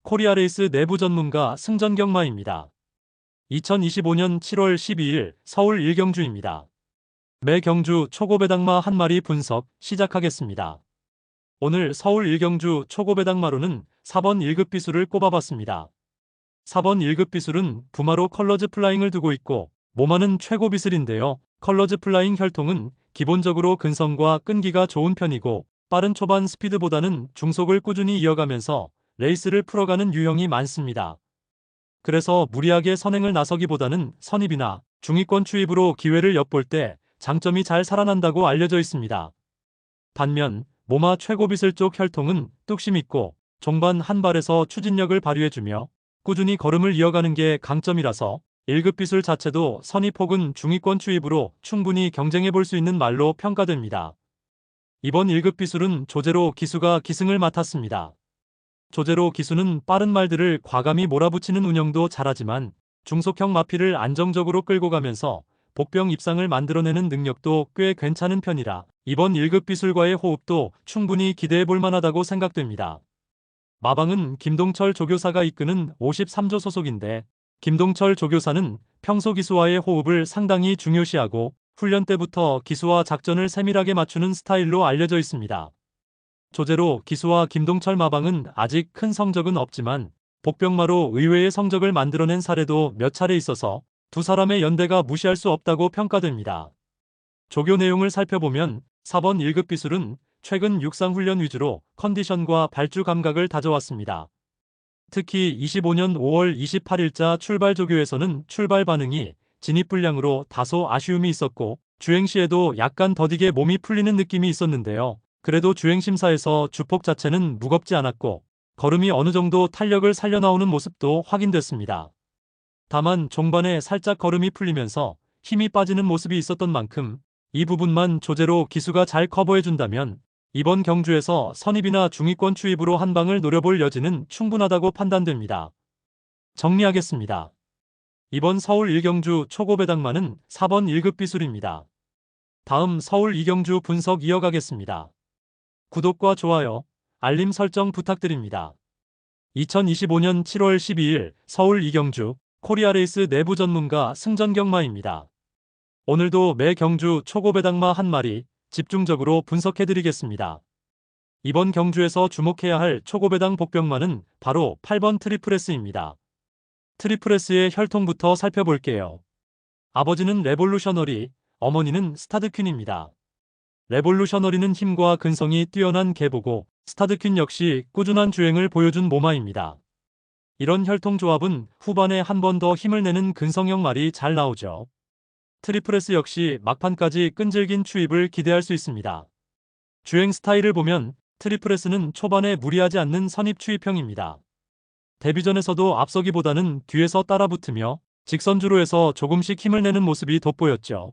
코리아레이스 내부 전문가 승전경마입니다. 2025년 7월 12일 서울 1경주입니다. 매 경주 초고배당마 한 마리 분석 시작하겠습니다. 오늘 서울 1경주 초고배당마로는 4번 1급 비수를 꼽아봤습니다. 4번 1급 비술은 부마로 컬러즈 플라잉을 두고 있고 모마는 최고 비슬인데요. 컬러즈 플라잉 혈통은 기본적으로 근성과 끈기가 좋은 편이고 빠른 초반 스피드보다는 중속을 꾸준히 이어가면서 레이스를 풀어가는 유형이 많습니다. 그래서 무리하게 선행을 나서기보다는 선입이나 중위권 추입으로 기회를 엿볼 때 장점이 잘 살아난다고 알려져 있습니다. 반면 모마 최고 비슬 쪽 혈통은 뚝심 있고 종반 한 발에서 추진력을 발휘해주며 꾸준히 걸음을 이어가는 게 강점이라서 1급 비술 자체도 선입 혹은 중위권 추입으로 충분히 경쟁해 볼 수 있는 말로 평가됩니다. 이번 1급 비술은 조제로 기수가 기승을 맡았습니다. 조제로 기수는 빠른 말들을 과감히 몰아붙이는 운영도 잘하지만 중속형 마피를 안정적으로 끌고 가면서 복병 입상을 만들어내는 능력도 꽤 괜찮은 편이라 이번 1급 비술과의 호흡도 충분히 기대해 볼 만하다고 생각됩니다. 마방은 김동철 조교사가 이끄는 53조 소속인데 김동철 조교사는 평소 기수와의 호흡을 상당히 중요시하고 훈련 때부터 기수와 작전을 세밀하게 맞추는 스타일로 알려져 있습니다. 조제로 기수와 김동철 마방은 아직 큰 성적은 없지만 복병마로 의외의 성적을 만들어낸 사례도 몇 차례 있어서 두 사람의 연대가 무시할 수 없다고 평가됩니다. 조교 내용을 살펴보면 4번 1급 비술은 최근 육상훈련 위주로 컨디션과 발주 감각을 다져왔습니다. 특히 25년 5월 28일자 출발 조교에서는 출발 반응이 진입 불량으로 다소 아쉬움이 있었고 주행 시에도 약간 더디게 몸이 풀리는 느낌이 있었는데요. 그래도 주행 심사에서 주폭 자체는 무겁지 않았고 걸음이 어느 정도 탄력을 살려나오는 모습도 확인됐습니다. 다만 종반에 살짝 걸음이 풀리면서 힘이 빠지는 모습이 있었던 만큼 이 부분만 조제로 기수가 잘 커버해준다면 이번 경주에서 선입이나 중위권 추입으로 한 방을 노려볼 여지는 충분하다고 판단됩니다. 정리하겠습니다. 이번 서울 1경주 초고배당마는 4번 1급 비술입니다. 다음 서울 2경주 분석 이어가겠습니다. 구독과 좋아요, 알림 설정 부탁드립니다. 2025년 7월 12일 서울 2경주 코리아레이스 내부 전문가 승전경마입니다. 오늘도 매 경주 초고배당마 한 마리 집중적으로 분석해드리겠습니다. 이번 경주에서 주목해야 할 초고배당 복병마는 바로 8번 트리플S입니다. 트리플S의 혈통부터 살펴볼게요. 아버지는 레볼루셔너리, 어머니는 스타드퀸입니다. 레볼루셔너리는 힘과 근성이 뛰어난 계보고 스타드퀸 역시 꾸준한 주행을 보여준 모마입니다. 이런 혈통 조합은 후반에 한 번 더 힘을 내는 근성형 말이 잘 나오죠. 트리플스 역시 막판까지 끈질긴 추입을 기대할 수 있습니다. 주행 스타일을 보면 트리플스는 초반에 무리하지 않는 선입 추입형입니다. 데뷔전에서도 앞서기보다는 뒤에서 따라붙으며 직선주로 해서 조금씩 힘을 내는 모습이 돋보였죠.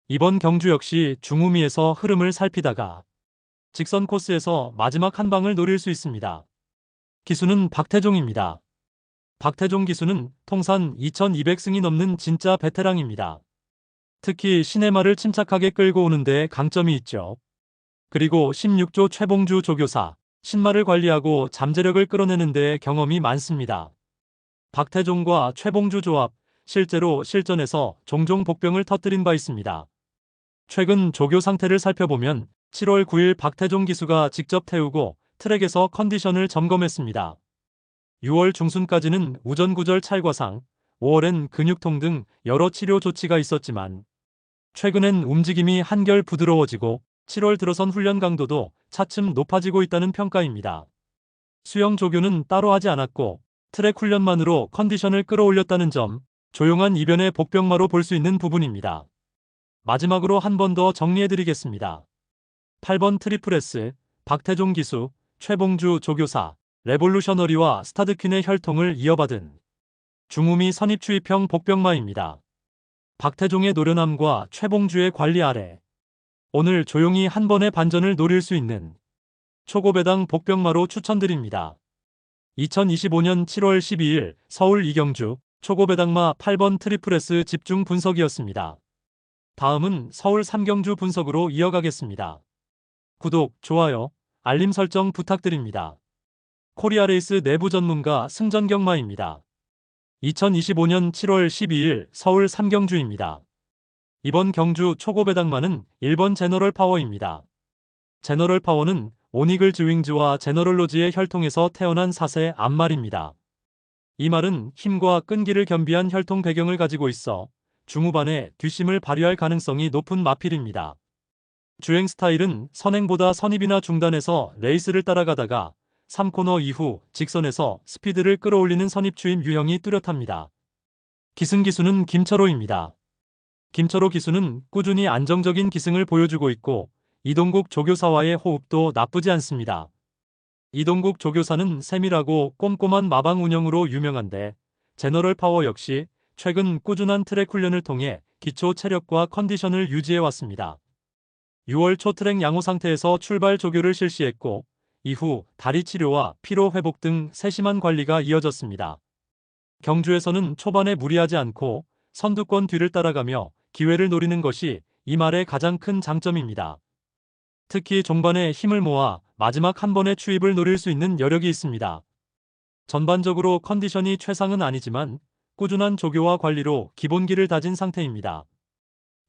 이번 경주 역시 중후미에서 흐름을 살피다가 직선 코스에서 마지막 한 방을 노릴 수 있습니다. 기수는 박태종입니다. 박태종 기수는 통산 2200승이 넘는 진짜 베테랑입니다. 특히 시내마를 침착하게 끌고 오는 데 강점이 있죠. 그리고 16조 최봉주 조교사, 신마를 관리하고 잠재력을 끌어내는 데 경험이 많습니다. 박태종과 최봉주 조합, 실제로 실전에서 종종 복병을 터뜨린 바 있습니다. 최근 조교 상태를 살펴보면 7월 9일 박태종 기수가 직접 태우고 트랙에서 컨디션을 점검했습니다. 6월 중순까지는 우전구절 찰과상, 5월엔 근육통 등 여러 치료 조치가 있었지만 최근엔 움직임이 한결 부드러워지고 7월 들어선 훈련 강도도 차츰 높아지고 있다는 평가입니다. 수영 조교는 따로 하지 않았고 트랙 훈련만으로 컨디션을 끌어올렸다는 점, 조용한 이변의 복병마로 볼 수 있는 부분입니다. 마지막으로 한 번 더 정리해드리겠습니다. 8번 트리플S, 박태종 기수, 최봉주 조교사, 레볼루셔너리와 스타드퀸의 혈통을 이어받은 중후미 선입추입형 복병마입니다. 박태종의 노련함과 최봉주의 관리 아래 오늘 조용히 한 번의 반전을 노릴 수 있는 초고배당 복병마로 추천드립니다. 2025년 7월 12일 서울 2경주 초고배당마 8번 트리플S 집중 분석이었습니다. 다음은 서울 3경주 분석으로 이어가겠습니다. 구독, 좋아요, 알림 설정 부탁드립니다. 코리아레이스 내부 전문가 승전경마입니다. 2025년 7월 12일 서울 3경주입니다. 이번 경주 초고배당마는 1번 제너럴 파워입니다. 제너럴 파워는 오니글 즈윙즈와 제너럴 로즈의 혈통에서 태어난 4세 암말입니다. 이 말은 힘과 끈기를 겸비한 혈통 배경을 가지고 있어 중후반에 뒷심을 발휘할 가능성이 높은 마필입니다. 주행 스타일은 선행보다 선입이나 중단에서 레이스를 따라가다가 3코너 이후 직선에서 스피드를 끌어올리는 선입추임 유형이 뚜렷합니다. 기승 기수는 김철호입니다. 김철호 기수는 꾸준히 안정적인 기승을 보여주고 있고 이동국 조교사와의 호흡도 나쁘지 않습니다. 이동국 조교사는 세밀하고 꼼꼼한 마방 운영으로 유명한데 제너럴 파워 역시 최근 꾸준한 트랙 훈련을 통해 기초 체력과 컨디션을 유지해 왔습니다. 6월 초 트랙 양호 상태에서 출발 조교를 실시했고 이후 다리 치료와 피로 회복 등 세심한 관리가 이어졌습니다. 경주에서는 초반에 무리하지 않고 선두권 뒤를 따라가며 기회를 노리는 것이 이 말의 가장 큰 장점입니다. 특히 종반에 힘을 모아 마지막 한 번의 추입을 노릴 수 있는 여력이 있습니다. 전반적으로 컨디션이 최상은 아니지만 꾸준한 조교와 관리로 기본기를 다진 상태입니다.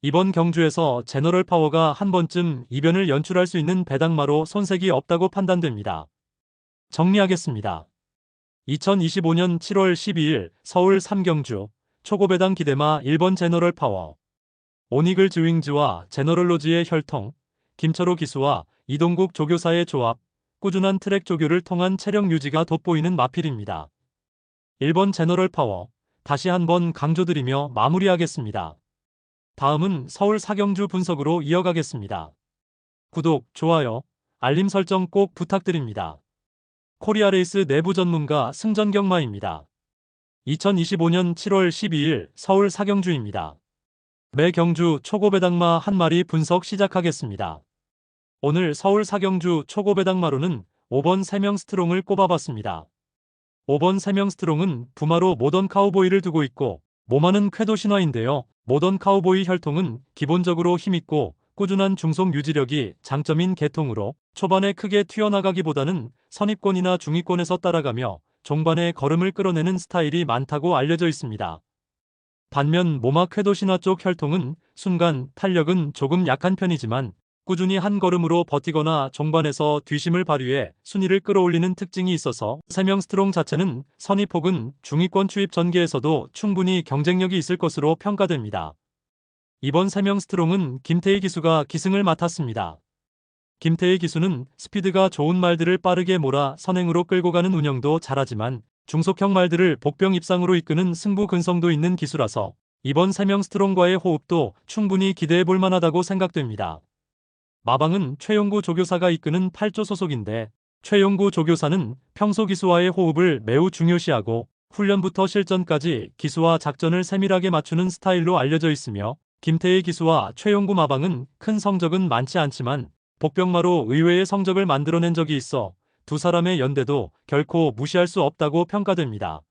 이번 경주에서 제너럴 파워가 한 번쯤 이변을 연출할 수 있는 배당마로 손색이 없다고 판단됩니다. 정리하겠습니다. 2025년 7월 12일 서울 3경주 초고배당 기대마 1번 제너럴 파워 오니글 즈윙즈와 제너럴 로즈의 혈통, 김철호 기수와 이동국 조교사의 조합, 꾸준한 트랙 조교를 통한 체력 유지가 돋보이는 마필입니다. 1번 제너럴 파워 다시 한번 강조드리며 마무리하겠습니다. 다음은 서울 4경주 분석으로 이어가겠습니다. 구독, 좋아요, 알림 설정 꼭 부탁드립니다. 코리아레이스 내부 전문가 승전경마입니다. 2025년 7월 12일 서울 4경주입니다. 매 경주 초고배당마 한 마리 분석 시작하겠습니다. 오늘 서울 4경주 초고배당마로는 5번 3명 스트롱을 꼽아봤습니다. 5번 3명 스트롱은 부마로 모던 카우보이를 두고 있고 몸하는 쾌도 신화인데요. 모던 카우보이 혈통은 기본적으로 힘있고 꾸준한 중속 유지력이 장점인 계통으로 초반에 크게 튀어나가기보다는 선입권이나 중위권에서 따라가며 종반에 걸음을 끌어내는 스타일이 많다고 알려져 있습니다. 반면 모마 쾌도 신화 쪽 혈통은 순간 탄력은 조금 약한 편이지만 꾸준히 한 걸음으로 버티거나 종반에서 뒤심을 발휘해 순위를 끌어올리는 특징이 있어서 3명 스트롱 자체는 선입 혹은 중위권 추입 전개에서도 충분히 경쟁력이 있을 것으로 평가됩니다. 이번 3명 스트롱은 김태희 기수가 기승을 맡았습니다. 김태희 기수는 스피드가 좋은 말들을 빠르게 몰아 선행으로 끌고 가는 운영도 잘하지만 중속형 말들을 복병 입상으로 이끄는 승부 근성도 있는 기수라서 이번 3명 스트롱과의 호흡도 충분히 기대해 볼 만하다고 생각됩니다. 마방은 최용구 조교사가 이끄는 8조 소속인데 최용구 조교사는 평소 기수와의 호흡을 매우 중요시하고 훈련부터 실전까지 기수와 작전을 세밀하게 맞추는 스타일로 알려져 있으며 김태희 기수와 최용구 마방은 큰 성적은 많지 않지만 복병마로 의외의 성적을 만들어낸 적이 있어 두 사람의 연대도 결코 무시할 수 없다고 평가됩니다.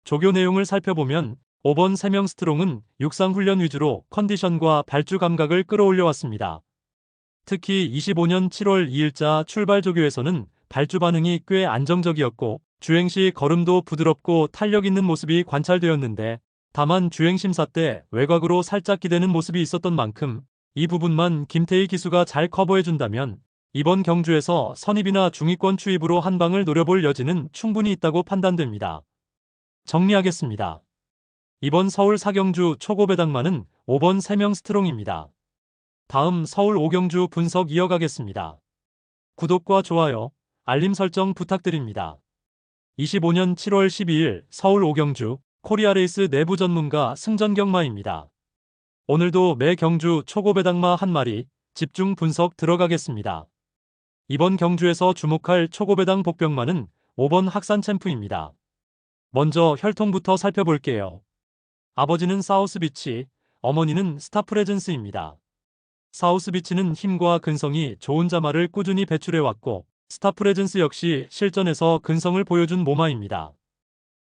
조교 내용을 살펴보면 5번 3명 스트롱은 육상훈련 위주로 컨디션과 발주 감각을 끌어올려왔습니다. 특히 25년 7월 2일자 출발 조교에서는 발주 반응이 꽤 안정적이었고 주행 시 걸음도 부드럽고 탄력 있는 모습이 관찰되었는데 다만 주행 심사 때 외곽으로 살짝 기대는 모습이 있었던 만큼 이 부분만 김태희 기수가 잘 커버해준다면 이번 경주에서 선입이나 중위권 추입으로 한 방을 노려볼 여지는 충분히 있다고 판단됩니다. 정리하겠습니다. 이번 서울 4경주 초고배당마는 5번 3명 스트롱입니다. 다음 서울 5경주 분석 이어가겠습니다. 구독과 좋아요, 알림 설정 부탁드립니다. 25년 7월 12일 서울 5경주 코리아레이스 내부 전문가 승전경마입니다. 오늘도 매 경주 초고배당마 한 마리 집중 분석 들어가겠습니다. 이번 경주에서 주목할 초고배당 복병마는 5번 학산 챔프입니다. 먼저 혈통부터 살펴볼게요. 아버지는 사우스비치, 어머니는 스타프레젠스입니다. 사우스비치는 힘과 근성이 좋은 자마를 꾸준히 배출해왔고 스타프레젠스 역시 실전에서 근성을 보여준 모마입니다.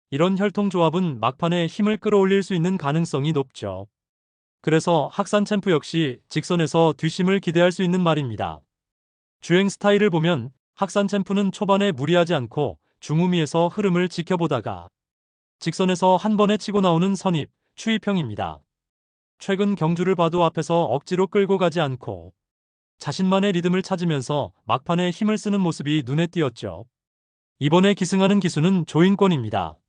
이런 혈통조합은 막판에 힘을 끌어올릴 수 있는 가능성이 높죠. 그래서 학산 챔프 역시 직선에서 뒷심을 기대할 수 있는 말입니다. 주행 스타일을 보면 학산 챔프는 초반에 무리하지 않고 중후미에서 흐름을 지켜보다가 직선에서 한 번에 치고 나오는 선입, 추입형입니다. 최근 경주를 봐도 앞에서 억지로 끌고 가지 않고 자신만의 리듬을 찾으면서 막판에 힘을 쓰는 모습이 눈에 띄었죠. 이번에 기승하는 기수는 조인권입니다.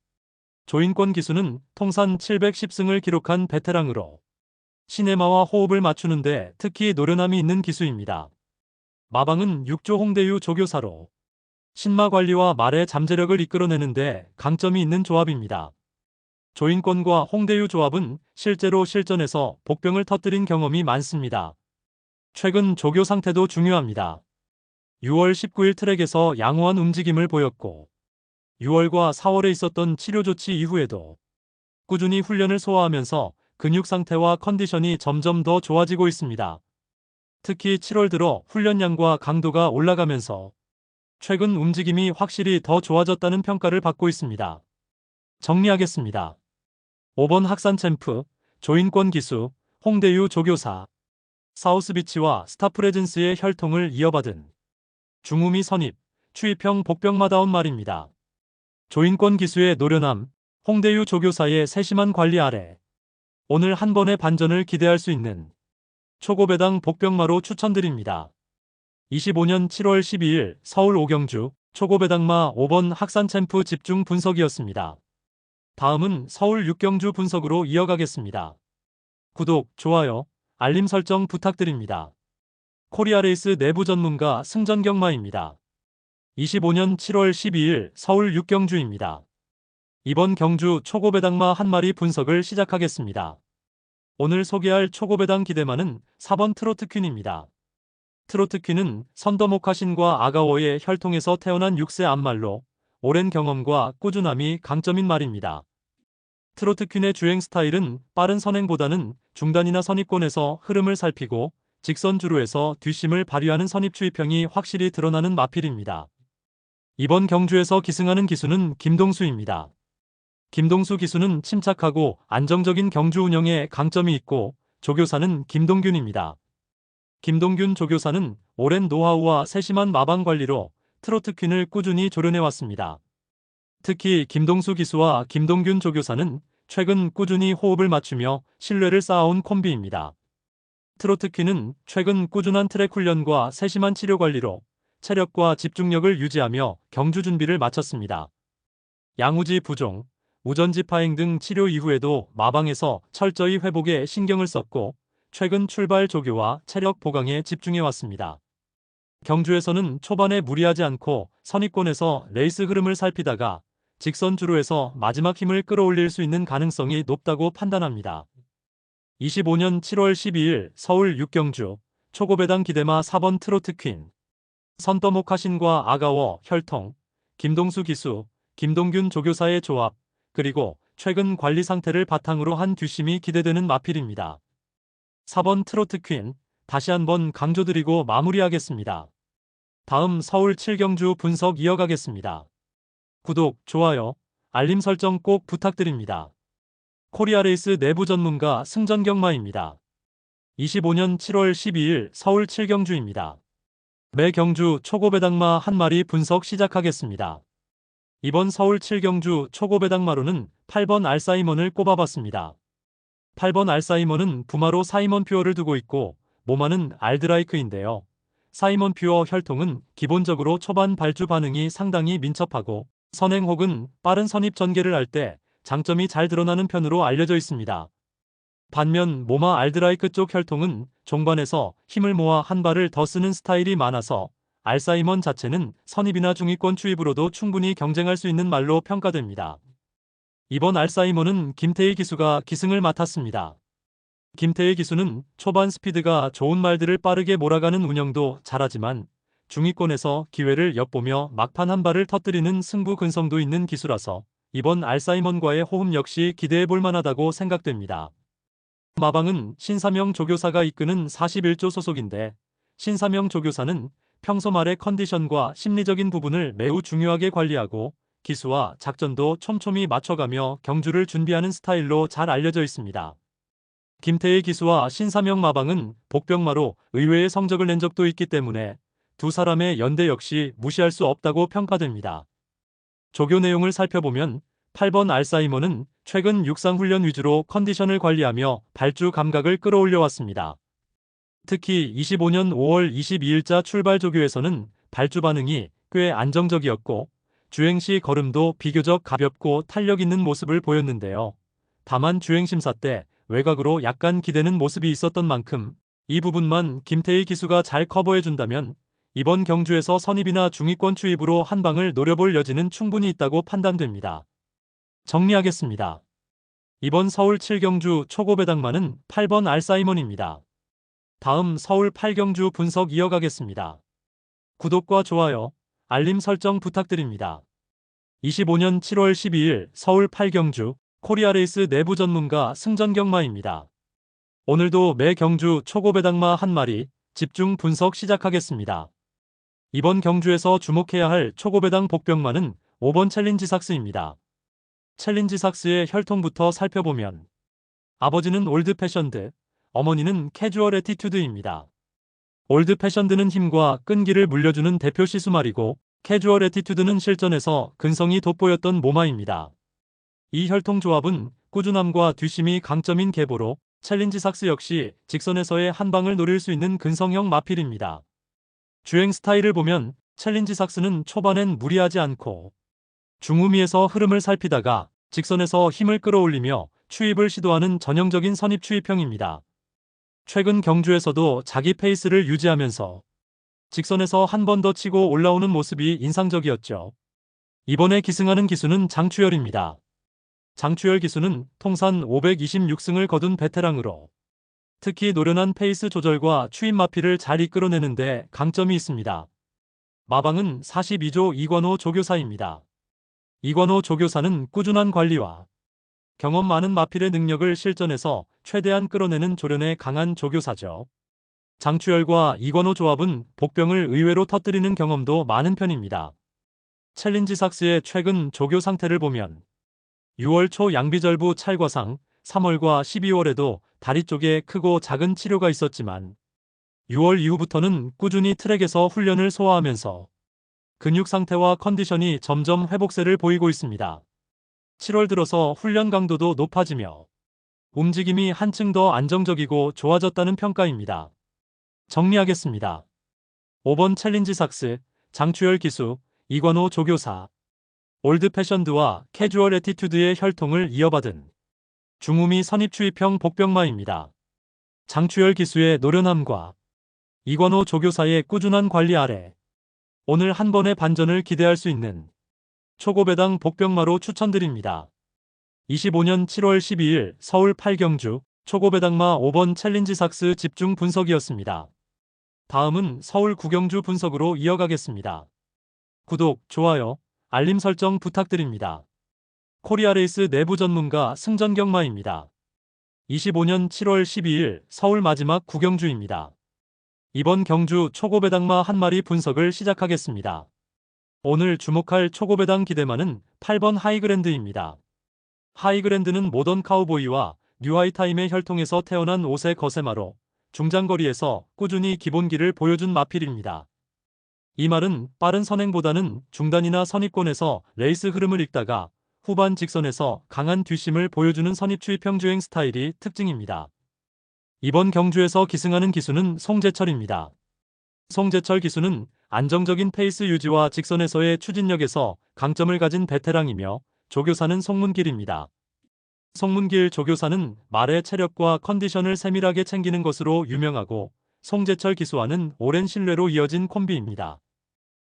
조인권 기수는 통산 710승을 기록한 베테랑으로 시네마와 호흡을 맞추는데 특히 노련함이 있는 기수입니다. 마방은 6조 홍대유 조교사로 신마 관리와 말의 잠재력을 이끌어내는데 강점이 있는 조합입니다. 조인권과 홍대유 조합은 실제로 실전에서 복병을 터뜨린 경험이 많습니다. 최근 조교 상태도 중요합니다. 6월 19일 트랙에서 양호한 움직임을 보였고 6월과 4월에 있었던 치료 조치 이후에도 꾸준히 훈련을 소화하면서 근육 상태와 컨디션이 점점 더 좋아지고 있습니다. 특히 7월 들어 훈련량과 강도가 올라가면서 최근 움직임이 확실히 더 좋아졌다는 평가를 받고 있습니다. 정리하겠습니다. 5번 학산 챔프, 조인권 기수, 홍대유 조교사, 사우스비치와 스타프레젠스의 혈통을 이어받은 중후미 선입, 추입형 복병마다운 말입니다. 조인권 기수의 노련함, 홍대유 조교사의 세심한 관리 아래 오늘 한 번의 반전을 기대할 수 있는 초고배당 복병마로 추천드립니다. 25년 7월 12일 서울 오경주 초고배당마 5번 학산 챔프 집중 분석이었습니다. 다음은 서울 6경주 분석으로 이어가겠습니다. 구독, 좋아요, 알림 설정 부탁드립니다. 코리아레이스 내부 전문가 승전경마입니다. 25년 7월 12일 서울 6경주입니다. 이번 경주 초고배당마 한 마리 분석을 시작하겠습니다. 오늘 소개할 초고배당 기대마는 4번 트로트퀸입니다. 트로트퀸은 선더모카신과 아가워의 혈통에서 태어난 6세 암말로 오랜 경험과 꾸준함이 강점인 말입니다. 트로트퀸의 주행 스타일은 빠른 선행보다는 중단이나 선입권에서 흐름을 살피고 직선 주루에서 뒷심을 발휘하는 선입 추입형이 확실히 드러나는 마필입니다. 이번 경주에서 기승하는 기수는 김동수입니다. 김동수 기수는 침착하고 안정적인 경주 운영에 강점이 있고 조교사는 김동균입니다. 김동균 조교사는 오랜 노하우와 세심한 마방 관리로 트로트퀸을 꾸준히 조련해왔습니다. 특히 김동수 기수와 김동균 조교사는 최근 꾸준히 호흡을 맞추며 신뢰를 쌓아온 콤비입니다. 트로트퀸은 최근 꾸준한 트랙 훈련과 세심한 치료 관리로 체력과 집중력을 유지하며 경주 준비를 마쳤습니다. 양우지 부종, 우전지 파행 등 치료 이후에도 마방에서 철저히 회복에 신경을 썼고 최근 출발 조교와 체력 보강에 집중해왔습니다. 경주에서는 초반에 무리하지 않고 선입권에서 레이스 흐름을 살피다가 직선 주루에서 마지막 힘을 끌어올릴 수 있는 가능성이 높다고 판단합니다. 25년 7월 12일 서울 6경주 초고배당 기대마 4번 트로트퀸, 선더모카신과 아가워 혈통, 김동수 기수, 김동균 조교사의 조합, 그리고 최근 관리 상태를 바탕으로 한 뒷심이 기대되는 마필입니다. 4번 트로트퀸, 다시 한번 강조드리고 마무리하겠습니다. 다음 서울 7경주 분석 이어가겠습니다. 구독, 좋아요, 알림 설정 꼭 부탁드립니다. 코리아레이스 내부 전문가 승전경마입니다. 25년 7월 12일 서울 7경주입니다. 매 경주 초고배당마 한 마리 분석 시작하겠습니다. 이번 서울 7경주 초고배당마로는 8번 알사이먼을 꼽아봤습니다. 8번 알사이먼은 부마로 사이먼 퓨어를 두고 있고 모마는 알드라이크인데요. 사이먼 퓨어 혈통은 기본적으로 초반 발주 반응이 상당히 민첩하고 선행 혹은 빠른 선입 전개를 할 때 장점이 잘 드러나는 편으로 알려져 있습니다. 반면 모마 알드라이크 쪽 혈통은 종반에서 힘을 모아 한 발을 더 쓰는 스타일이 많아서 알사이먼 자체는 선입이나 중위권 추입으로도 충분히 경쟁할 수 있는 말로 평가됩니다. 이번 알사이먼은 김태희 기수가 기승을 맡았습니다. 김태희 기수는 초반 스피드가 좋은 말들을 빠르게 몰아가는 운영도 잘하지만 중위권에서 기회를 엿보며 막판 한 발을 터뜨리는 승부 근성도 있는 기수라서 이번 알사이먼과의 호흡 역시 기대해볼 만하다고 생각됩니다. 마방은 신사명 조교사가 이끄는 41조 소속인데 신사명 조교사는 평소 말의 컨디션과 심리적인 부분을 매우 중요하게 관리하고 기수와 작전도 촘촘히 맞춰가며 경주를 준비하는 스타일로 잘 알려져 있습니다. 김태희 기수와 신사명 마방은 복병마로 의외의 성적을 낸 적도 있기 때문에 두 사람의 연대 역시 무시할 수 없다고 평가됩니다. 조교 내용을 살펴보면 8번 알사이머는 최근 육상훈련 위주로 컨디션을 관리하며 발주 감각을 끌어올려 왔습니다. 특히 25년 5월 22일자 출발 조교에서는 발주 반응이 꽤 안정적이었고 주행 시 걸음도 비교적 가볍고 탄력 있는 모습을 보였는데요. 다만 주행 심사 때 외곽으로 약간 기대는 모습이 있었던 만큼 이 부분만 김태희 기수가 잘 커버해준다면 이번 경주에서 선입이나 중위권 추입으로 한 방을 노려볼 여지는 충분히 있다고 판단됩니다. 정리하겠습니다. 이번 서울 7경주 초고 배당마는 8번 알사이먼입니다. 다음 서울 8경주 분석 이어가겠습니다. 구독과 좋아요, 알림 설정 부탁드립니다. 25년 7월 12일 서울 8경주 코리아레이스 내부 전문가 승전경마입니다. 오늘도 매 경주 초고 배당마 한 마리 집중 분석 시작하겠습니다. 이번 경주에서 주목해야 할 초고 배당 복병마는 5번 챌린지 삭스입니다. 챌린지 삭스의 혈통부터 살펴보면 아버지는 올드 패션드, 어머니는 캐주얼 애티튜드입니다. 올드 패션드는 힘과 끈기를 물려주는 대표 시수말이고 캐주얼 애티튜드는 실전에서 근성이 돋보였던 모마입니다. 이 혈통 조합은 꾸준함과 뒷심이 강점인 계보로 챌린지 삭스 역시 직선에서의 한 방을 노릴 수 있는 근성형 마필입니다. 주행 스타일을 보면 챌린지 삭스는 초반엔 무리하지 않고 중후미에서 흐름을 살피다가 직선에서 힘을 끌어올리며 추입을 시도하는 전형적인 선입 추입형입니다. 최근 경주에서도 자기 페이스를 유지하면서 직선에서 한 번 더 치고 올라오는 모습이 인상적이었죠. 이번에 기승하는 기수는 장추열입니다. 장추열 기수는 통산 526승을 거둔 베테랑으로 특히 노련한 페이스 조절과 추입 마필을 잘 이끌어내는데 강점이 있습니다. 마방은 42조 이관호 조교사입니다. 이관호 조교사는 꾸준한 관리와 경험 많은 마필의 능력을 실전에서 최대한 끌어내는 조련에 강한 조교사죠. 장추열과 이관호 조합은 복병을 의외로 터뜨리는 경험도 많은 편입니다. 챌린지 삭스의 최근 조교 상태를 보면 6월 초 양비절부 찰과상, 3월과 12월에도 다리 쪽에 크고 작은 치료가 있었지만 6월 이후부터는 꾸준히 트랙에서 훈련을 소화하면서 근육 상태와 컨디션이 점점 회복세를 보이고 있습니다. 7월 들어서 훈련 강도도 높아지며 움직임이 한층 더 안정적이고 좋아졌다는 평가입니다. 정리하겠습니다. 5번 챌린지 삭스, 장추열 기수, 이관호 조교사. 올드 패션드와 캐주얼 애티튜드의 혈통을 이어받은 중후미 선입추입형 복병마입니다. 장추열 기수의 노련함과 이관호 조교사의 꾸준한 관리 아래 오늘 한 번의 반전을 기대할 수 있는 초고배당 복병마로 추천드립니다. 25년 7월 12일 서울 8경주 초고배당마 5번 챌린지 삭스 집중 분석이었습니다. 다음은 서울 9경주 분석으로 이어가겠습니다. 구독, 좋아요, 알림 설정 부탁드립니다. 코리아레이스 내부 전문가 승전경마입니다. 25년 7월 12일 서울 마지막 9경주입니다. 이번 경주 초고배당마 한 마리 분석을 시작하겠습니다. 오늘 주목할 초고배당 기대마는 8번 하이그랜드입니다. 하이그랜드는 모던 카우보이와 뉴하이타임의 혈통에서 태어난 5세 거세마로 중장거리에서 꾸준히 기본기를 보여준 마필입니다. 이 말은 빠른 선행보다는 중단이나 선입권에서 레이스 흐름을 읽다가 후반 직선에서 강한 뒷심을 보여주는 선입추입형 주행 스타일이 특징입니다. 이번 경주에서 기승하는 기수는 송재철입니다. 송재철 기수는 안정적인 페이스 유지와 직선에서의 추진력에서 강점을 가진 베테랑이며 조교사는 송문길입니다. 송문길 조교사는 말의 체력과 컨디션을 세밀하게 챙기는 것으로 유명하고 송재철 기수와는 오랜 신뢰로 이어진 콤비입니다.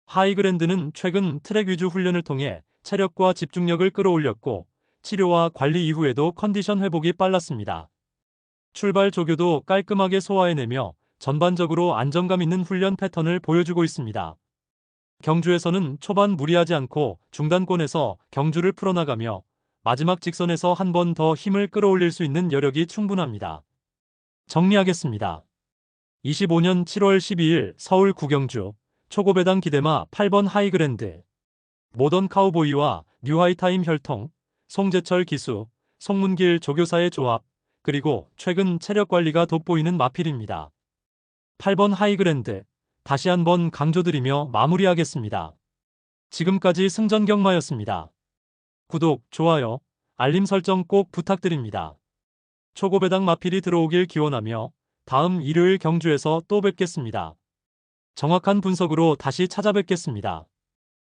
하이그랜드는 최근 트랙 위주 훈련을 통해 체력과 집중력을 끌어올렸고 치료와 관리 이후에도 컨디션 회복이 빨랐습니다. 출발 조교도 깔끔하게 소화해내며 전반적으로 안정감 있는 훈련 패턴을 보여주고 있습니다. 경주에서는 초반 무리하지 않고 중단권에서 경주를 풀어나가며 마지막 직선에서 한 번 더 힘을 끌어올릴 수 있는 여력이 충분합니다. 정리하겠습니다. 25년 7월 12일 서울 9경주 초고배당 기대마 8번 하이그랜드, 모던 카우보이와 뉴하이타임 혈통, 송재철 기수, 송문길 조교사의 조합, 그리고 최근 체력 관리가 돋보이는 마필입니다. 8번 하이그랜드, 다시 한번 강조드리며 마무리하겠습니다. 지금까지 승전경마였습니다. 구독, 좋아요, 알림 설정 꼭 부탁드립니다. 초고배당 마필이 들어오길 기원하며 다음 일요일 경주에서 또 뵙겠습니다. 정확한 분석으로 다시 찾아뵙겠습니다.